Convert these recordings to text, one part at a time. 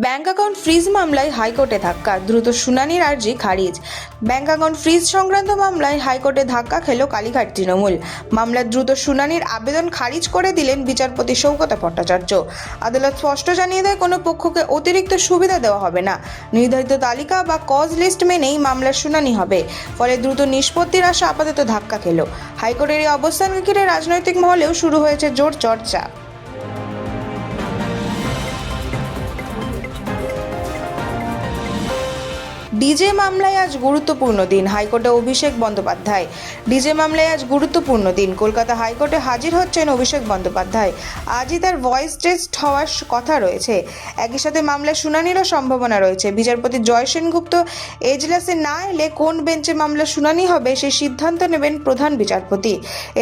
Bank account freeze মামলায় হাইকোর্টে ধাক্কা, দ্রুত শুনানির আর্জি খারিজ। ব্যাংক অ্যাকাউন্ট ফ্রিজ সংক্রান্ত মামলায় হাইকোর্টে ধাক্কা খেল কালীঘাট তৃণমূল। মামলার দ্রুত শুনানির আবেদন খারিজ করে দিলেন বিচারপতি সৌগত ভট্টাচার্য। আদালত স্পষ্ট জানিয়ে দেয়, কোনো পক্ষকে অতিরিক্ত সুবিধা দেওয়া হবে না। নির্ধারিত তালিকা বা কজ লিস্ট মেনেই মামলার শুনানি হবে। ফলে দ্রুত নিষ্পত্তির আশা আপাতত ধাক্কা খেল। হাইকোর্টের এই অবস্থানকে ঘিরে রাজনৈতিক মহলেও শুরু হয়েছে জোর চর্চা। ডিজে মামলায় আজ গুরুত্বপূর্ণ দিন, হাইকোর্টে অভিষেক বন্দ্যোপাধ্যায়। ডিজে মামলায় আজ গুরুত্বপূর্ণ দিন, কলকাতা হাইকোর্টে হাজির হচ্ছেন অভিষেক বন্দ্যোপাধ্যায়। আজই তার ভয়েস টেস্ট হওয়ার কথা রয়েছে। একই সাথে মামলার শুনানিরও সম্ভাবনা রয়েছে। বিচারপতি জয় সেনগুপ্ত এজলাসে না এলে কোন বেঞ্চে মামলার শুনানি হবে সেই সিদ্ধান্ত নেবেন প্রধান বিচারপতি।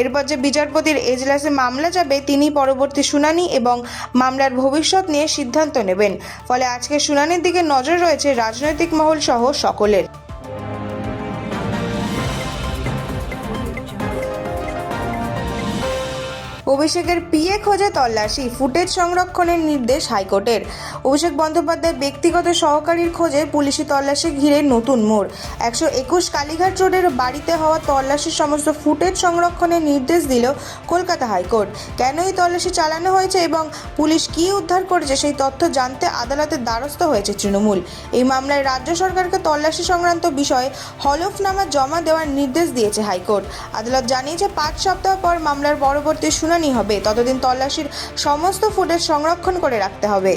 এরপর যে বিচারপতির এজলাসে মামলা যাবে তিনি পরবর্তী শুনানি এবং মামলার ভবিষ্যৎ নিয়ে সিদ্ধান্ত নেবেন। ফলে আজকের শুনানির দিকে নজর রয়েছে রাজনৈতিক মহল সহ সকলের। অভিষেকের পিএ খোঁজে তল্লাশি, ফুটেজ সংরক্ষণের নির্দেশ হাইকোর্টের। অভিষেক বন্দ্যোপাধ্যায় ব্যক্তিগত সহকারীর খোঁজে পুলিশি তল্লাশি ঘিরে নতুন মোড়। 121 কালীঘাট রোডের বাড়িতে হওয়া তল্লাশির সমস্ত ফুটেজ সংরক্ষণের নির্দেশ দিল কলকাতা হাইকোর্ট। কেন এই তল্লাশি চালানো হয়েছে এবং পুলিশ কী উদ্ধার করেছে সেই তথ্য জানতে আদালতের দ্বারস্থ হয়েছে তৃণমূল। এই মামলায় রাজ্য সরকারকে তল্লাশি সংক্রান্ত বিষয়ে হলফনামা জমা দেওয়ার নির্দেশ দিয়েছে হাইকোর্ট। আদালত জানিয়েছে 5 সপ্তাহ পর মামলার পরবর্তী শুনানি হবে। ততদিন তল্লাশির সমস্ত ফুটেজ সংরক্ষণ করে রাখতে হবে।